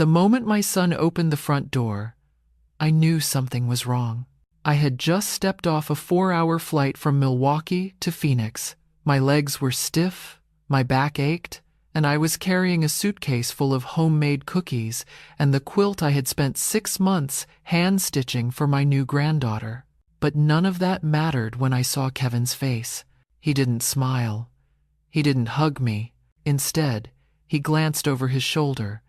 The moment my son opened the front door, I knew something was wrong. I had just stepped off a 4-hour flight from Milwaukee to Phoenix. My legs were stiff, my back ached, and I was carrying a suitcase full of homemade cookies and the quilt I had spent 6 months hand-stitching for my new granddaughter. But none of that mattered when I saw Kevin's face. He didn't smile. He didn't hug me. Instead, he glanced over his shoulder,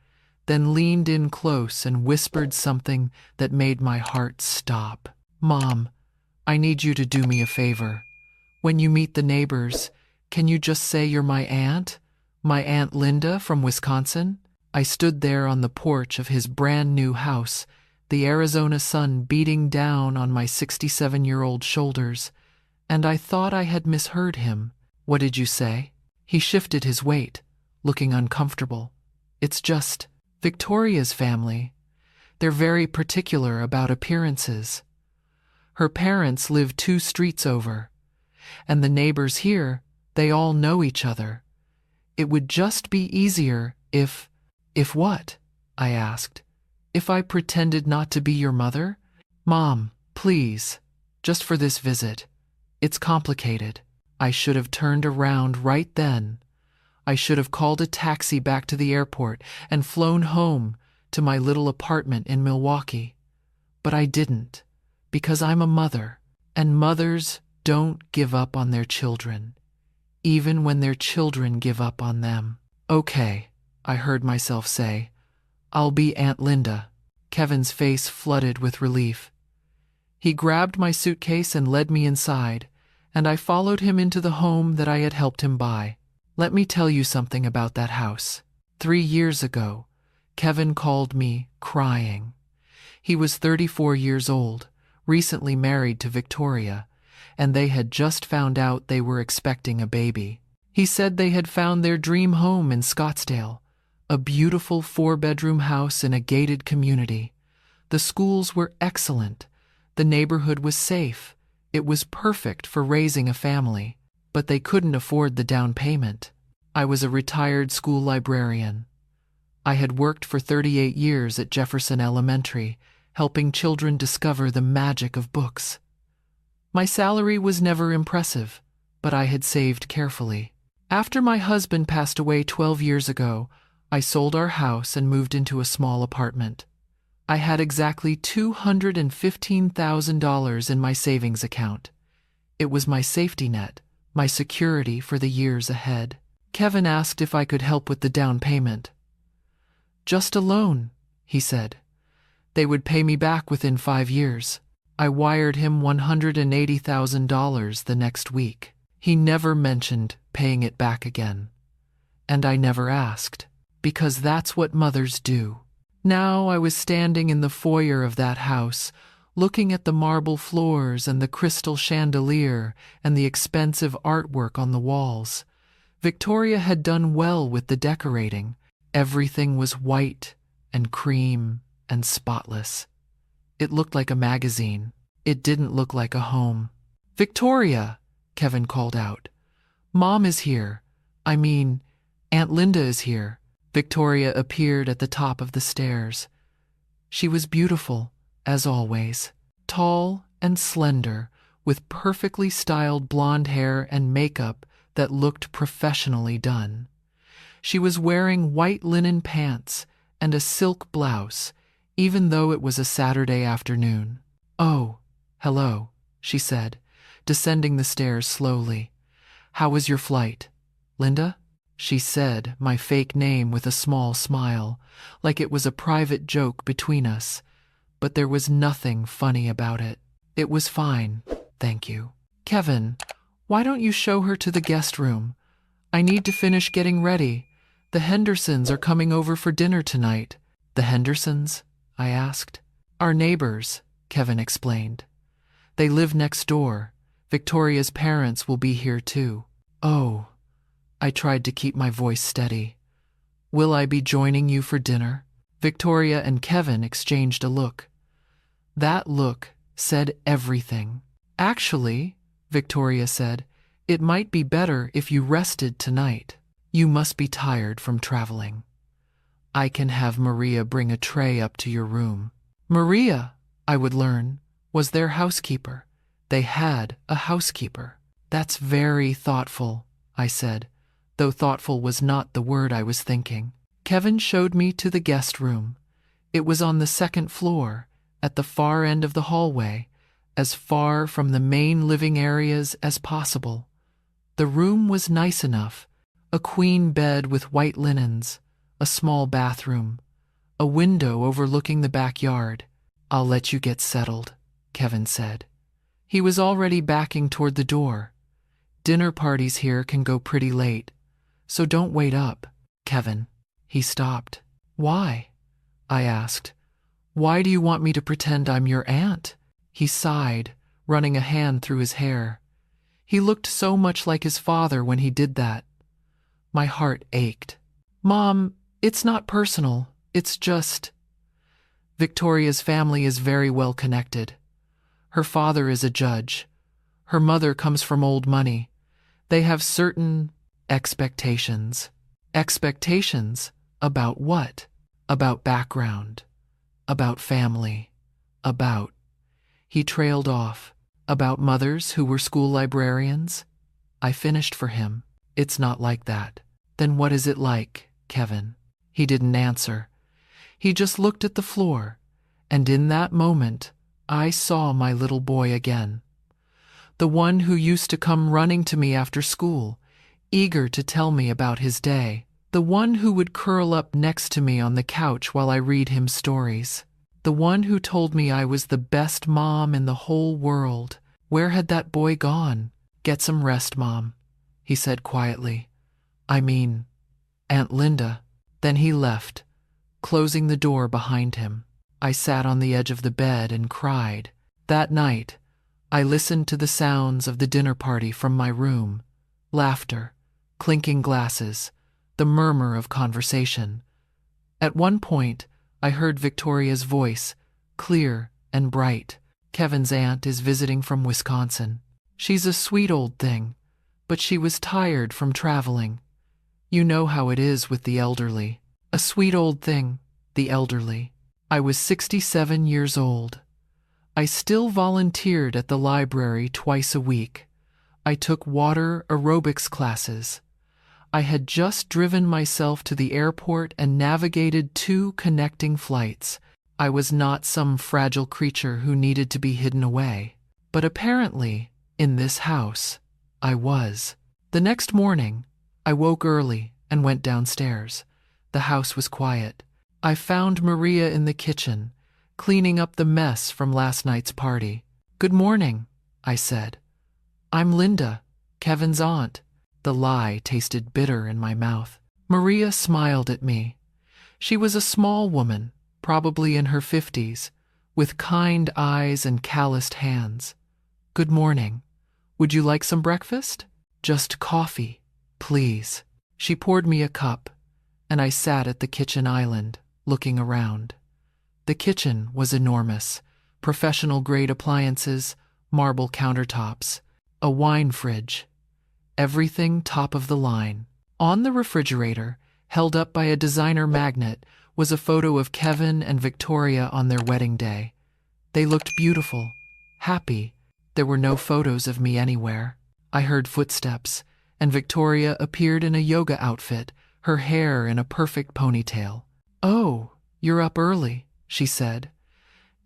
then leaned in close and whispered something that made my heart stop. "Mom, I need you to do me a favor. When you meet the neighbors, can you just say you're my aunt? My Aunt Linda from Wisconsin?" I stood there on the porch of his brand new house, the Arizona sun beating down on my 67-year-old shoulders, and I thought I had misheard him. "What did you say?" He shifted his weight, looking uncomfortable. "It's just Victoria's family. They're very particular about appearances. Her parents live 2 streets over, and the neighbors here, they all know each other. It would just be easier if..." "If what?" I asked. "If I pretended not to be your mother?" "Mom, please, just for this visit. It's complicated." I should have turned around right then. I should have called a taxi back to the airport and flown home to my little apartment in Milwaukee. But I didn't, because I'm a mother, and mothers don't give up on their children, even when their children give up on them. "Okay," I heard myself say. "I'll be Aunt Linda." Kevin's face flooded with relief. He grabbed my suitcase and led me inside, and I followed him into the home that I had helped him buy. Let me tell you something about that house. 3 years ago, Kevin called me crying. He was 34 years old, recently married to Victoria, and they had just found out they were expecting a baby. He said they had found their dream home in Scottsdale, a beautiful 4-bedroom house in a gated community. The schools were excellent. The neighborhood was safe. It was perfect for raising a family. But they couldn't afford the down payment. I was a retired school librarian. I had worked for 38 years at Jefferson Elementary, helping children discover the magic of books. My salary was never impressive, but I had saved carefully. After my husband passed away 12 years ago, I sold our house and moved into a small apartment. I had exactly $215,000 in my savings account. It was my safety net, my security for the years ahead. Kevin asked if I could help with the down payment. "Just a loan," he said. "They would pay me back within 5 years." I wired him $180,000 the next week. He never mentioned paying it back again. And I never asked, because that's what mothers do. Now I was standing in the foyer of that house, looking at the marble floors and the crystal chandelier and the expensive artwork on the walls. Victoria had done well with the decorating. Everything was white and cream and spotless. It looked like a magazine. It didn't look like a home. "Victoria," Kevin called out. "Mom is here. I mean, Aunt Linda is here." Victoria appeared at the top of the stairs. She was beautiful, as always, tall and slender, with perfectly styled blonde hair and makeup that looked professionally done. She was wearing white linen pants and a silk blouse, even though it was a Saturday afternoon. "Oh, hello," she said, descending the stairs slowly. "How was your flight, Linda?" She said my fake name with a small smile, like it was a private joke between us, but there was nothing funny about it. "It was fine, thank you." "Kevin, why don't you show her to the guest room? I need to finish getting ready. The Hendersons are coming over for dinner tonight." "The Hendersons?" I asked. "Our neighbors," Kevin explained. "They live next door. Victoria's parents will be here too." "Oh," I tried to keep my voice steady. "Will I be joining you for dinner?" Victoria and Kevin exchanged a look. That look said everything. "Actually," Victoria said, "it might be better if you rested tonight. You must be tired from traveling." I can have Maria bring a tray up to your room. Maria, I would learn, was their housekeeper. They had a housekeeper. That's very thoughtful, I said, though thoughtful was not the word I was thinking. Kevin showed me to the guest room. It was on the second floor, at the far end of the hallway, as far from the main living areas as possible. The room was nice enough, a queen bed with white linens, a small bathroom, a window overlooking the backyard. I'll let you get settled, Kevin said. He was already backing toward the door. Dinner parties here can go pretty late, so don't wait up, Kevin. He stopped. Why? I asked. Why do you want me to pretend I'm your aunt? He sighed, running a hand through his hair. He looked so much like his father when he did that. My heart ached. Mom, it's not personal. It's just... Victoria's family is very well connected. Her father is a judge. Her mother comes from old money. They have certain expectations. Expectations? About what? About background. About family. About... He trailed off. About mothers who were school librarians? I finished for him. It's not like that. Then what is it like, Kevin? He didn't answer. He just looked at the floor, and in that moment, I saw my little boy again. The one who used to come running to me after school, eager to tell me about his day. The one who would curl up next to me on the couch while I read him stories. The one who told me I was the best mom in the whole world. Where had that boy gone? Get some rest, Mom, he said quietly. I mean, Aunt Linda. Then he left, closing the door behind him. I sat on the edge of the bed and cried. That night, I listened to the sounds of the dinner party from my room. Laughter, clinking glasses, the murmur of conversation. At one point, I heard Victoria's voice, clear and bright. Kevin's aunt is visiting from Wisconsin. She's a sweet old thing, but she was tired from traveling. You know how it is with the elderly. A sweet old thing, the elderly. I was 67 years old. I still volunteered at the library twice a week. I took water aerobics classes. I had just driven myself to the airport and navigated 2 connecting flights. I was not some fragile creature who needed to be hidden away. But apparently, in this house, I was. The next morning, I woke early and went downstairs. The house was quiet. I found Maria in the kitchen, cleaning up the mess from last night's party. Good morning, I said. I'm Linda, Kevin's aunt. The lie tasted bitter in my mouth. Maria smiled at me. She was a small woman, probably in her 50s, with kind eyes and calloused hands. Good morning. Would you like some breakfast? Just coffee, please. She poured me a cup, and I sat at the kitchen island, looking around. The kitchen was enormous. Professional-grade appliances, marble countertops, a wine fridge. Everything top of the line. On the refrigerator, held up by a designer magnet, was a photo of Kevin and Victoria on their wedding day. They looked beautiful, happy. There were no photos of me anywhere. I heard footsteps, and Victoria appeared in a yoga outfit, her hair in a perfect ponytail. Oh, you're up early, she said.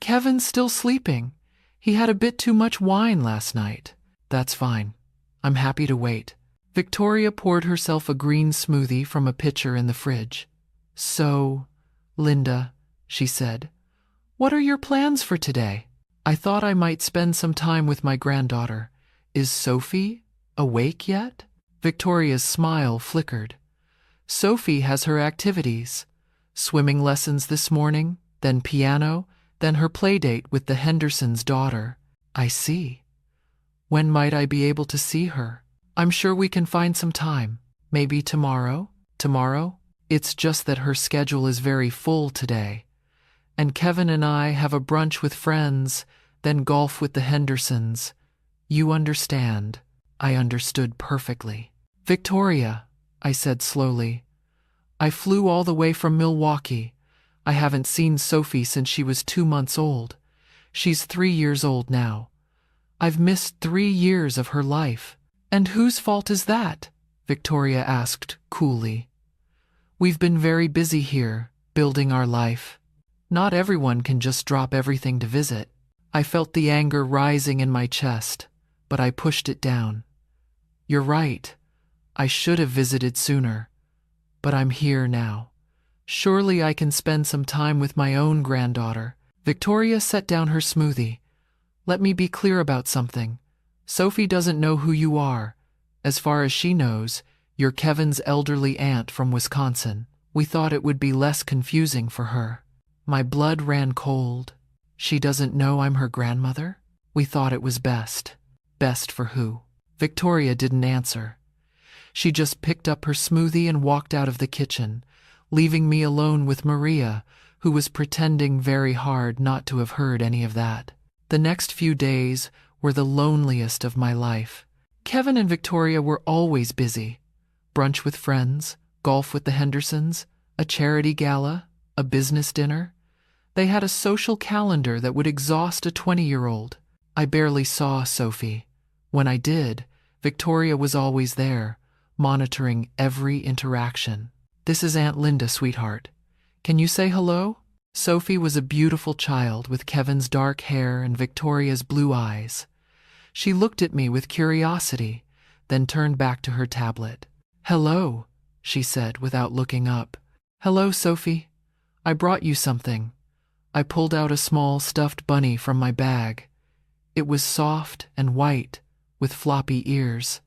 Kevin's still sleeping. He had a bit too much wine last night. That's fine. I'm happy to wait. Victoria poured herself a green smoothie from a pitcher in the fridge. So, Linda, she said, what are your plans for today? I thought I might spend some time with my granddaughter. Is Sophie awake yet? Victoria's smile flickered. Sophie has her activities. Swimming lessons this morning, then piano, then her playdate with the Hendersons' daughter. I see. When might I be able to see her? I'm sure we can find some time. Maybe tomorrow? Tomorrow? It's just that her schedule is very full today. And Kevin and I have a brunch with friends, then golf with the Hendersons. You understand. I understood perfectly. Victoria, I said slowly, I flew all the way from Milwaukee. I haven't seen Sophie since she was 2 months old. She's 3 years old now. I've missed 3 years of her life. And whose fault is that? Victoria asked coolly. We've been very busy here, building our life. Not everyone can just drop everything to visit. I felt the anger rising in my chest, but I pushed it down. You're right. I should have visited sooner. But I'm here now. Surely I can spend some time with my own granddaughter. Victoria set down her smoothie. Let me be clear about something. Sophie doesn't know who you are. As far as she knows, you're Kevin's elderly aunt from Wisconsin. We thought it would be less confusing for her. My blood ran cold. She doesn't know I'm her grandmother? We thought it was best. Best for who? Victoria didn't answer. She just picked up her smoothie and walked out of the kitchen, leaving me alone with Maria, who was pretending very hard not to have heard any of that. The next few days were the loneliest of my life. Kevin and Victoria were always busy. Brunch with friends, golf with the Hendersons, a charity gala, a business dinner. They had a social calendar that would exhaust a 20-year-old. I barely saw Sophie. When I did, Victoria was always there, monitoring every interaction. This is Aunt Linda, sweetheart. Can you say hello? Sophie was a beautiful child with Kevin's dark hair and Victoria's blue eyes. She looked at me with curiosity, then turned back to her tablet. Hello, she said without looking up. Hello, Sophie. I brought you something. I pulled out a small stuffed bunny from my bag. It was soft and white, with floppy ears.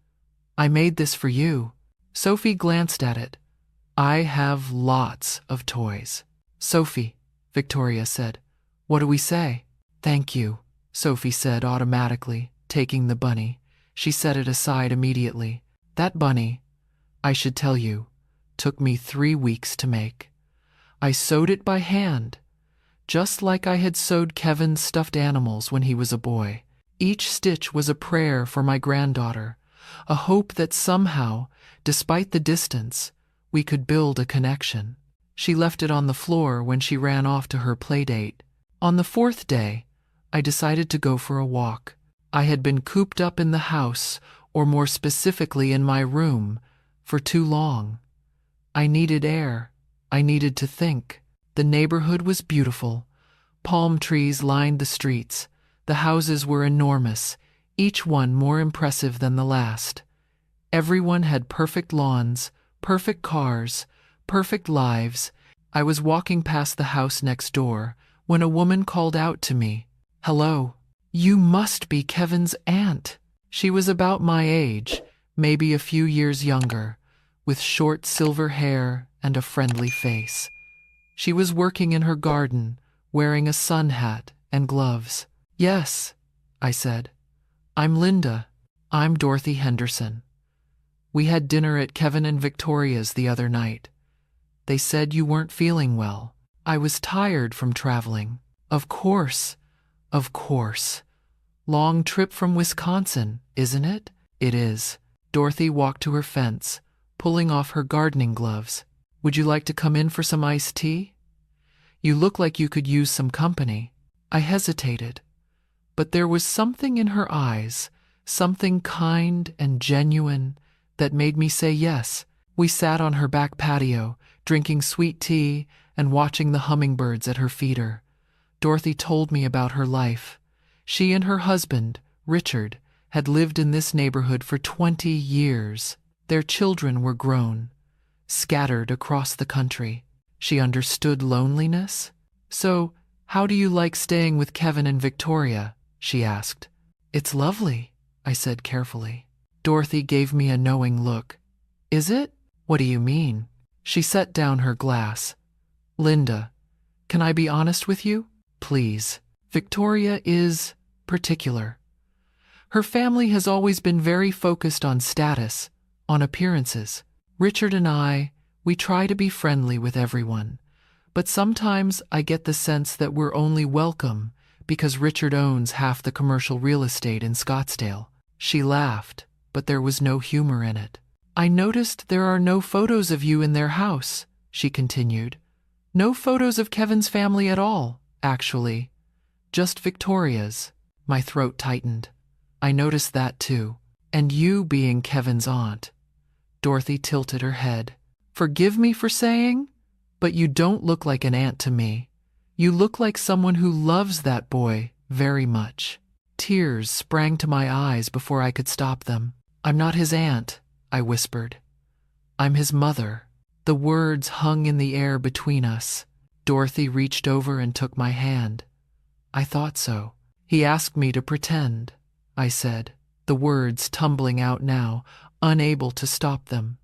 I made this for you. Sophie glanced at it. I have lots of toys. Sophie, Victoria said. What do we say? Thank you, Sophie said automatically, taking the bunny. She set it aside immediately. That bunny, I should tell you, took me 3 weeks to make. I sewed it by hand, just like I had sewed Kevin's stuffed animals when he was a boy. Each stitch was a prayer for my granddaughter, a hope that somehow, despite the distance, we could build a connection. She left it on the floor when she ran off to her playdate. On the 4th day, I decided to go for a walk. I had been cooped up in the house, or more specifically in my room, for too long. I needed air. I needed to think. The neighborhood was beautiful. Palm trees lined the streets. The houses were enormous, each one more impressive than the last. Everyone had perfect lawns, perfect cars, perfect lives. I was walking past the house next door when a woman called out to me, Hello, you must be Kevin's aunt. She was about my age, maybe a few years younger, with short silver hair and a friendly face. She was working in her garden, wearing a sun hat and gloves. Yes, I said. I'm Linda. I'm Dorothy Henderson. We had dinner at Kevin and Victoria's the other night. They said you weren't feeling well. I was tired from traveling. Of course. Long trip from Wisconsin, isn't it? It is. Dorothy walked to her fence, pulling off her gardening gloves. Would you like to come in for some iced tea? You look like you could use some company. I hesitated. But there was something in her eyes, something kind and genuine, that made me say yes. We sat on her back patio, drinking sweet tea and watching the hummingbirds at her feeder. Dorothy told me about her life. She and her husband, Richard, had lived in this neighborhood for 20 years. Their children were grown, scattered across the country. She understood loneliness. So, how do you like staying with Kevin and Victoria? She asked. It's lovely, I said carefully. Dorothy gave me a knowing look. Is it? What do you mean? She set down her glass. Linda, can I be honest with you? Please. Victoria is particular. Her family has always been very focused on status, on appearances. Richard and we try to be friendly with everyone, but sometimes I get the sense that we're only welcome because Richard owns half the commercial real estate in Scottsdale. She laughed, but there was no humor in it. I noticed there are no photos of you in their house. she continued. No photos of Kevin's family at all, actually. Just Victoria's. My throat tightened. I noticed that too. And you being Kevin's aunt. Dorothy tilted her head. Forgive me for saying, but you don't look like an aunt to me. You look like someone who loves that boy very much. Tears sprang to my eyes before I could stop them. I'm not his aunt, I whispered. I'm his mother. The words hung in the air between us. Dorothy reached over and took my hand. I thought so. He asked me to pretend, I said, the words tumbling out now, unable to stop them.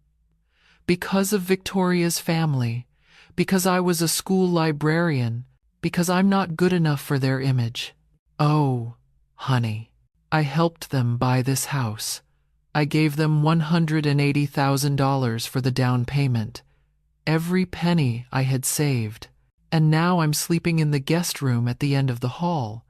Because of Victoria's family, because I was a school librarian, because I'm not good enough for their image. Oh, honey, I helped them buy this house. I gave them $180,000 for the down payment, every penny I had saved, and now I'm sleeping in the guest room at the end of the hall,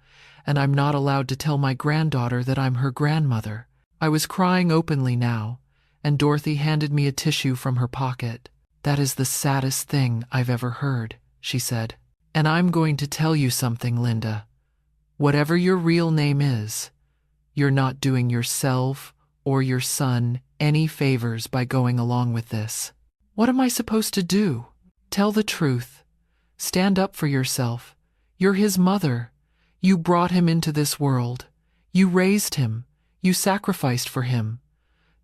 and I'm not allowed to tell my granddaughter that I'm her grandmother. I was crying openly now, and Dorothy handed me a tissue from her pocket. That is the saddest thing I've ever heard, she said. And I'm going to tell you something, Linda. Whatever your real name is, you're not doing yourself or your son any favors by going along with this. What am I supposed to do? Tell the truth. Stand up for yourself. You're his mother. You brought him into this world. You raised him. You sacrificed for him.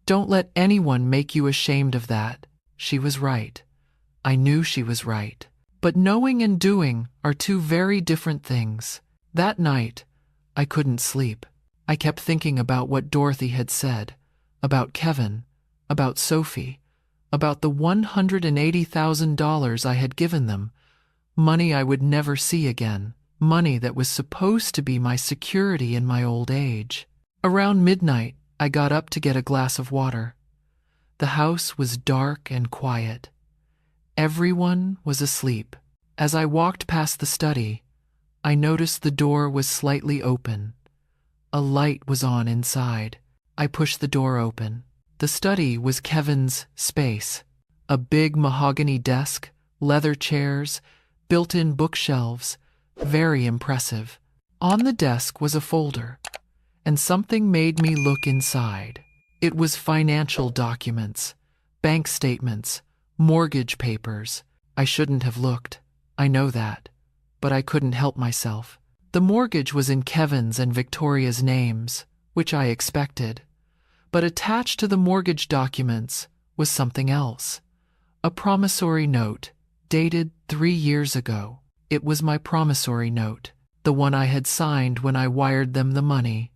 Don't let anyone make you ashamed of that. She was right. I knew she was right. But knowing and doing are two very different things. That night, I couldn't sleep. I kept thinking about what Dorothy had said, about Kevin, about Sophie, about the $180,000 I had given them, money I would never see again, money that was supposed to be my security in my old age. Around midnight, I got up to get a glass of water. The house was dark and quiet. Everyone was asleep. As I walked past the study, I noticed the door was slightly open. A light was on inside. I pushed the door open. The study was Kevin's space. A big mahogany desk, leather chairs, built-in bookshelves, very impressive. On the desk was a folder, and something made me look inside. It was financial documents, bank statements, mortgage papers. I shouldn't have looked. I know that, but I couldn't help myself. The mortgage was in Kevin's and Victoria's names, which I expected. But attached to the mortgage documents was something else. A promissory note, dated 3 years ago. It was my promissory note, the one I had signed when I wired them the money,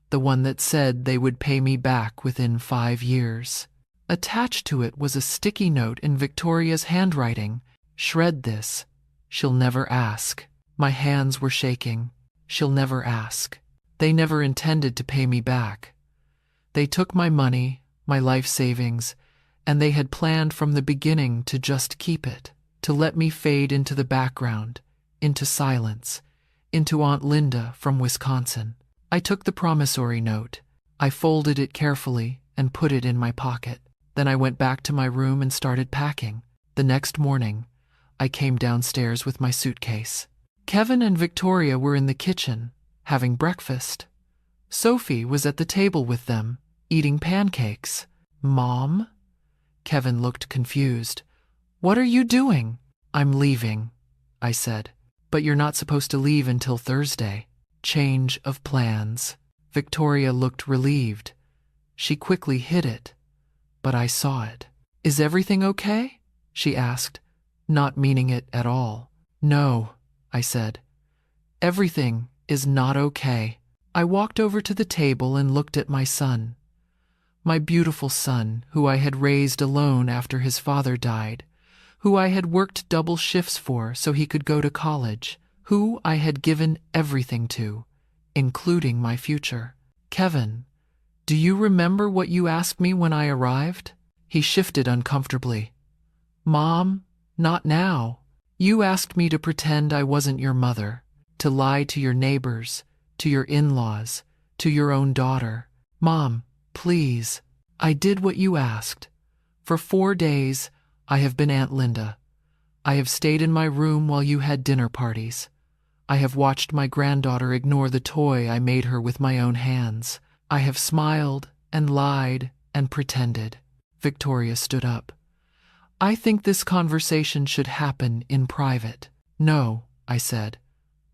the one that said they would pay me back within 5 years. Attached to it was a sticky note in Victoria's handwriting. Shred this. She'll never ask. My hands were shaking. She'll never ask. They never intended to pay me back. They took my money, my life savings, and they had planned from the beginning to just keep it, to let me fade into the background, into silence, into Aunt Linda from Wisconsin. I took the promissory note. I folded it carefully and put it in my pocket. Then I went back to my room and started packing. The next morning, I came downstairs with my suitcase. Kevin and Victoria were in the kitchen, having breakfast. Sophie was at the table with them, eating pancakes. Mom? Kevin looked confused. What are you doing? I'm leaving, I said. But you're not supposed to leave until Thursday. Change of plans. Victoria looked relieved. She quickly hid it, but I saw it. Is everything okay? She asked, not meaning it at all. No, I said. Everything is not okay. I walked over to the table and looked at my son. My beautiful son, who I had raised alone after his father died, who I had worked double shifts for so he could go to college, who I had given everything to, including my future. Kevin, do you remember what you asked me when I arrived? He shifted uncomfortably. Mom, not now. You asked me to pretend I wasn't your mother, to lie to your neighbors, to your in-laws, to your own daughter. Mom, please. I did what you asked. For 4 days, I have been Aunt Linda. I have stayed in my room while you had dinner parties. I have watched my granddaughter ignore the toy I made her with my own hands. I have smiled and lied and pretended. Victoria stood up. I think this conversation should happen in private. No, I said.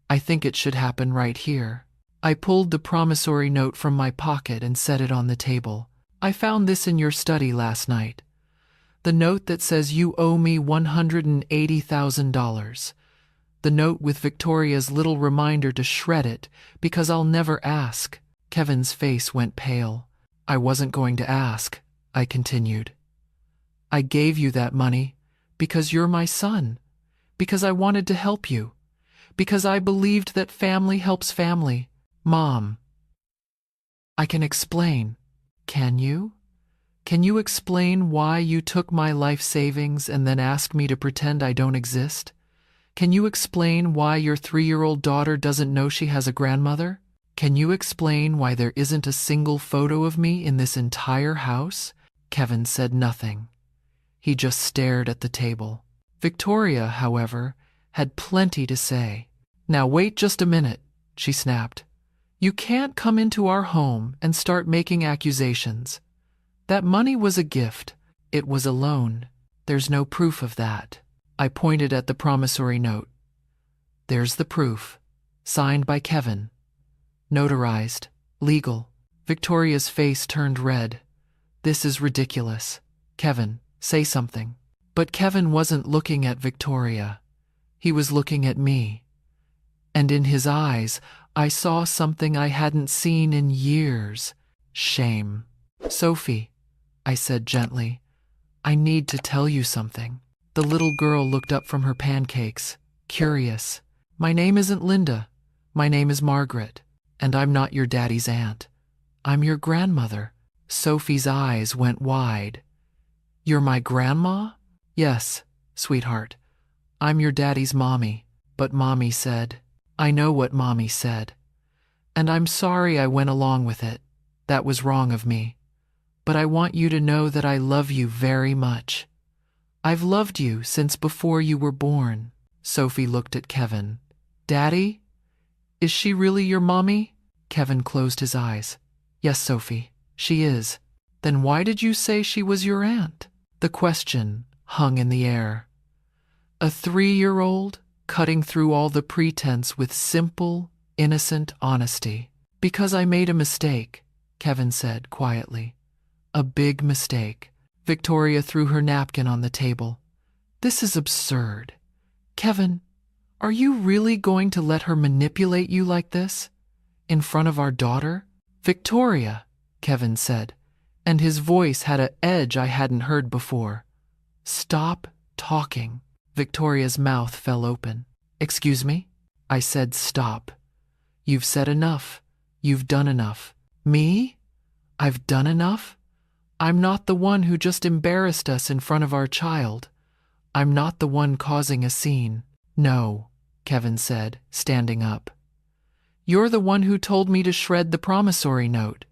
I think it should happen right here. I pulled the promissory note from my pocket and set it on the table. I found this in your study last night. The note that says you owe me $180,000. The note with Victoria's little reminder to shred it because I'll never ask. Kevin's face went pale. I wasn't going to ask, I continued. I gave you that money because you're my son, because I wanted to help you, because I believed that family helps family. Mom, I can explain. Can you? Can you explain why you took my life savings and then asked me to pretend I don't exist? Can you explain why your 3-year-old daughter doesn't know she has a grandmother? Can you explain why there isn't a single photo of me in this entire house? Kevin said nothing. He just stared at the table. Victoria, however, had plenty to say. Now wait just a minute, she snapped. You can't come into our home and start making accusations. That money was a gift. It was a loan. There's no proof of that. I pointed at the promissory note. There's the proof. Signed by Kevin. Notarized. Legal. Victoria's face turned red. This is ridiculous. Kevin, say something. But Kevin wasn't looking at Victoria. He was looking at me. And in his eyes, I saw something I hadn't seen in years. Shame. Sophie, I said gently, I need to tell you something. The little girl looked up from her pancakes, curious. My name isn't Linda. My name is Margaret. And I'm not your daddy's aunt. I'm your grandmother. Sophie's eyes went wide. You're my grandma? Yes, sweetheart. I'm your daddy's mommy. But Mommy said, I know what Mommy said. And I'm sorry I went along with it. That was wrong of me. But I want you to know that I love you very much. I've loved you since before you were born. Sophie looked at Kevin. Daddy? Is she really your mommy? Kevin closed his eyes. Yes, Sophie, she is. Then why did you say she was your aunt? The question hung in the air. A 3-year-old cutting through all the pretense with simple, innocent honesty. Because I made a mistake, Kevin said quietly. A big mistake. Victoria threw her napkin on the table. This is absurd. Kevin, are you really going to let her manipulate you like this? In front of our daughter? Victoria, Kevin said, and his voice had an edge I hadn't heard before. Stop talking. Victoria's mouth fell open. Excuse me? I said stop. You've said enough. You've done enough. Me? I've done enough? I'm not the one who just embarrassed us in front of our child. I'm not the one causing a scene. No, Kevin said, standing up. You're the one who told me to shred the promissory note.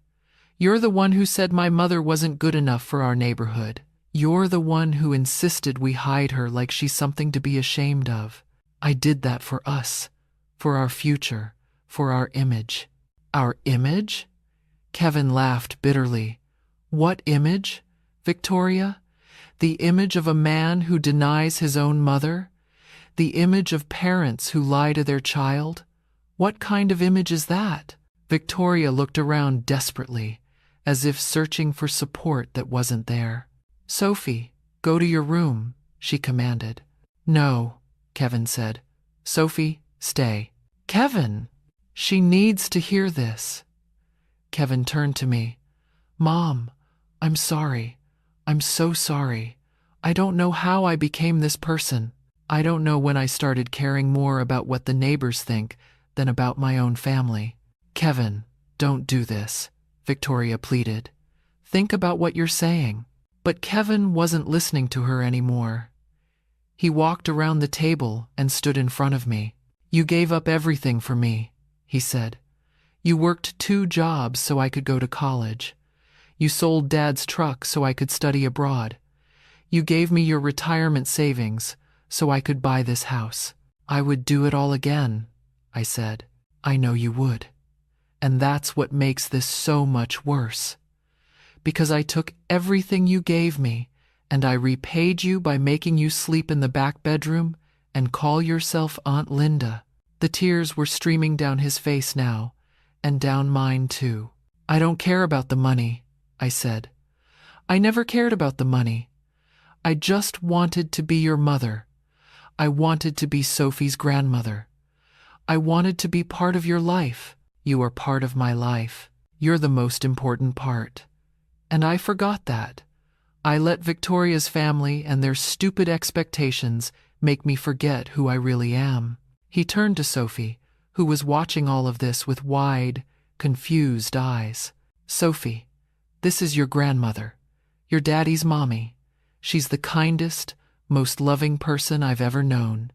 You're the one who said my mother wasn't good enough for our neighborhood. You're the one who insisted we hide her like she's something to be ashamed of. I did that for us, for our future, for our image. Our image? Kevin laughed bitterly. What image, Victoria? The image of a man who denies his own mother? The image of parents who lie to their child? What kind of image is that? Victoria looked around desperately, as if searching for support that wasn't there. Sophie, go to your room, she commanded. No, Kevin said. Sophie, stay. Kevin! She needs to hear this. Kevin turned to me. Mom, I'm sorry. I'm so sorry. I don't know how I became this person. I don't know when I started caring more about what the neighbors think than about my own family. Kevin, don't do this, Victoria pleaded. Think about what you're saying. But Kevin wasn't listening to her anymore. He walked around the table and stood in front of me. You gave up everything for me, he said. You worked 2 jobs so I could go to college. You sold Dad's truck so I could study abroad. You gave me your retirement savings so I could buy this house. I would do it all again, I said. I know you would. And that's what makes this so much worse. Because I took everything you gave me, and I repaid you by making you sleep in the back bedroom and call yourself Aunt Linda. The tears were streaming down his face now, and down mine too. I don't care about the money, I said. I never cared about the money. I just wanted to be your mother. I wanted to be Sophie's grandmother. I wanted to be part of your life. You are part of my life. You're the most important part. And I forgot that. I let Victoria's family and their stupid expectations make me forget who I really am. He turned to Sophie, who was watching all of this with wide, confused eyes. Sophie, this is your grandmother, your daddy's mommy. She's the kindest, most loving person I've ever known.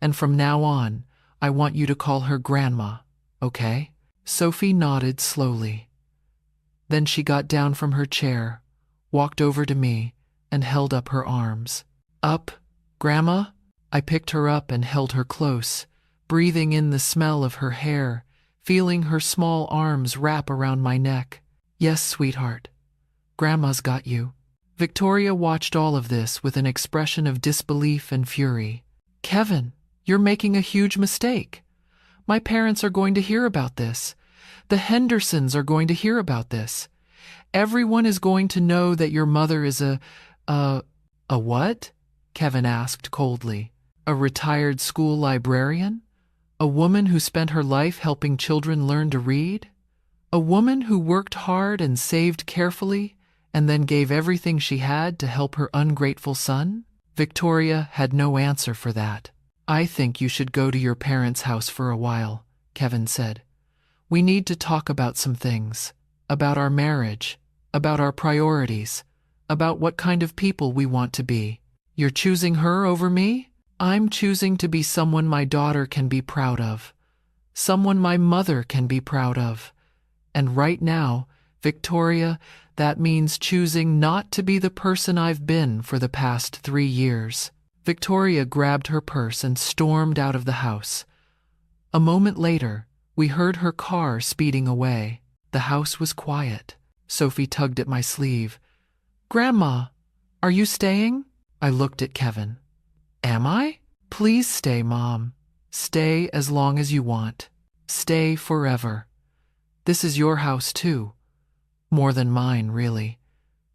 And from now on, I want you to call her Grandma, okay? Sophie nodded slowly. Then she got down from her chair, walked over to me, and held up her arms. Up, Grandma? I picked her up and held her close, breathing in the smell of her hair, feeling her small arms wrap around my neck. Yes, sweetheart. Grandma's got you. Victoria watched all of this with an expression of disbelief and fury. Kevin, you're making a huge mistake. My parents are going to hear about this. The Hendersons are going to hear about this. Everyone is going to know that your mother is a what? Kevin asked coldly. A retired school librarian? A woman who spent her life helping children learn to read? A woman who worked hard and saved carefully and then gave everything she had to help her ungrateful son? Victoria had no answer for that. I think you should go to your parents' house for a while, Kevin said. We need to talk about some things, about our marriage, about our priorities, about what kind of people we want to be. You're choosing her over me? I'm choosing to be someone my daughter can be proud of, someone my mother can be proud of. And right now, Victoria, that means choosing not to be the person I've been for the past 3 years. Victoria grabbed her purse and stormed out of the house. A moment later, we heard her car speeding away. The house was quiet. Sophie tugged at my sleeve. Grandma, are you staying? I looked at Kevin. Am I? Please stay, Mom. Stay as long as you want. Stay forever. This is your house too. More than mine, really.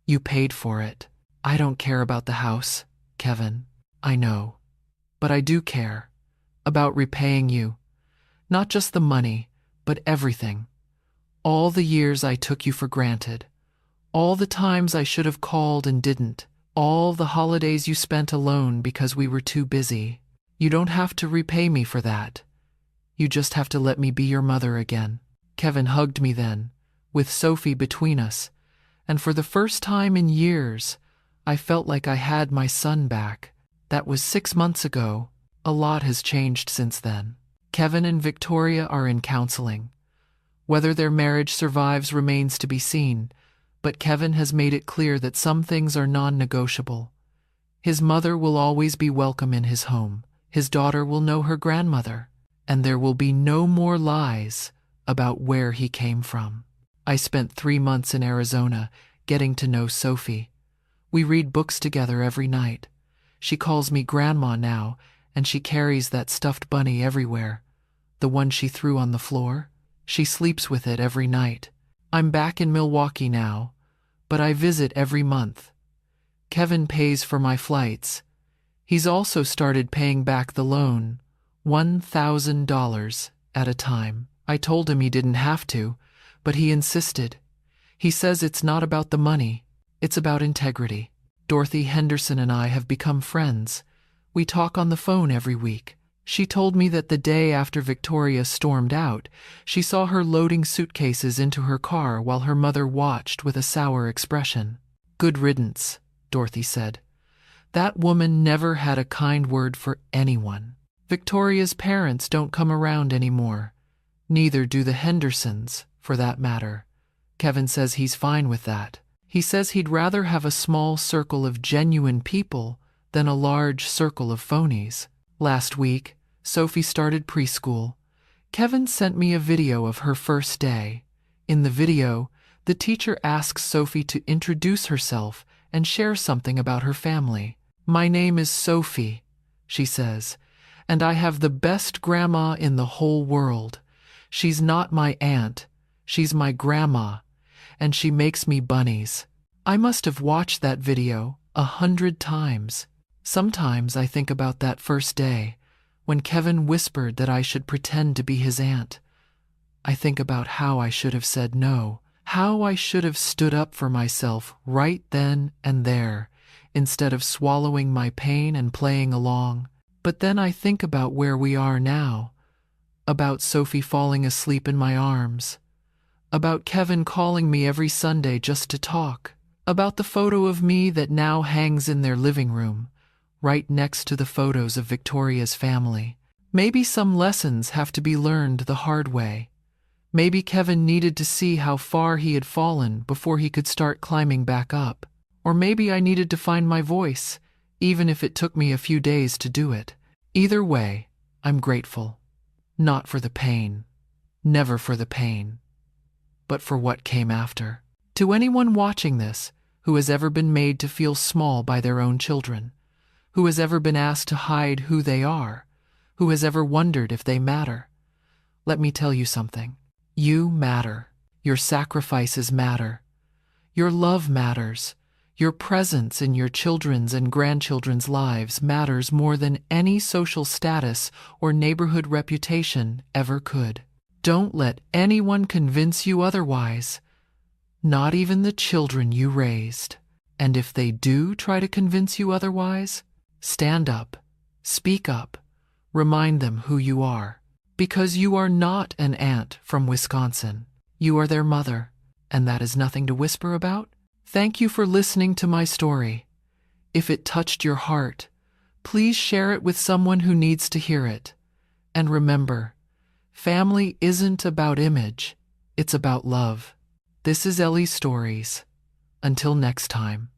You paid for it. I don't care about the house, Kevin. I know. But I do care. About repaying you. Not just the money, but everything. All the years I took you for granted. All the times I should have called and didn't. All the holidays you spent alone because we were too busy. You don't have to repay me for that. You just have to let me be your mother again. Kevin hugged me then, with Sophie between us, and for the first time in years, I felt like I had my son back. That was 6 months ago. A lot has changed since then. Kevin and Victoria are in counseling. Whether their marriage survives remains to be seen, but Kevin has made it clear that some things are non-negotiable. His mother will always be welcome in his home. His daughter will know her grandmother, and there will be no more lies about where he came from. I spent 3 months in Arizona getting to know Sophie. We read books together every night. She calls me Grandma now, and she carries that stuffed bunny everywhere. The one she threw on the floor. She sleeps with it every night. I'm back in Milwaukee now, but I visit every month. Kevin pays for my flights. He's also started paying back the loan, $1,000 at a time. I told him he didn't have to, but he insisted. He says it's not about the money, it's about integrity. Dorothy Henderson and I have become friends. We talk on the phone every week. She told me that the day after Victoria stormed out, she saw her loading suitcases into her car while her mother watched with a sour expression. Good riddance, Dorothy said. That woman never had a kind word for anyone. Victoria's parents don't come around anymore. Neither do the Hendersons, for that matter. Kevin says he's fine with that. He says he'd rather have a small circle of genuine people then a large circle of phonies. Last week, Sophie started preschool. Kevin sent me a video of her first day. In the video, the teacher asks Sophie to introduce herself and share something about her family. "My name is Sophie," she says, "and I have the best grandma in the whole world. She's not my aunt, she's my grandma, and she makes me bunnies." I must have watched that video 100 times. Sometimes I think about that first day, when Kevin whispered that I should pretend to be his aunt. I think about how I should have said no, how I should have stood up for myself right then and there, instead of swallowing my pain and playing along. But then I think about where we are now, about Sophie falling asleep in my arms, about Kevin calling me every Sunday just to talk, about the photo of me that now hangs in their living room, right next to the photos of Victoria's family. Maybe some lessons have to be learned the hard way. Maybe Kevin needed to see how far he had fallen before he could start climbing back up. Or maybe I needed to find my voice, even if it took me a few days to do it. Either way, I'm grateful. Not for the pain, never for the pain, but for what came after. To anyone watching this who has ever been made to feel small by their own children, who has ever been asked to hide who they are, who has ever wondered if they matter, let me tell you something. You matter. Your sacrifices matter. Your love matters. Your presence in your children's and grandchildren's lives matters more than any social status or neighborhood reputation ever could. Don't let anyone convince you otherwise, not even the children you raised. And if they do try to convince you otherwise, stand up, speak up, remind them who you are. Because you are not an aunt from Wisconsin. You are their mother, and that is nothing to whisper about. Thank you for listening to my story. If it touched your heart, please share it with someone who needs to hear it. And remember, family isn't about image, it's about love. This is Ellie's Stories. Until next time.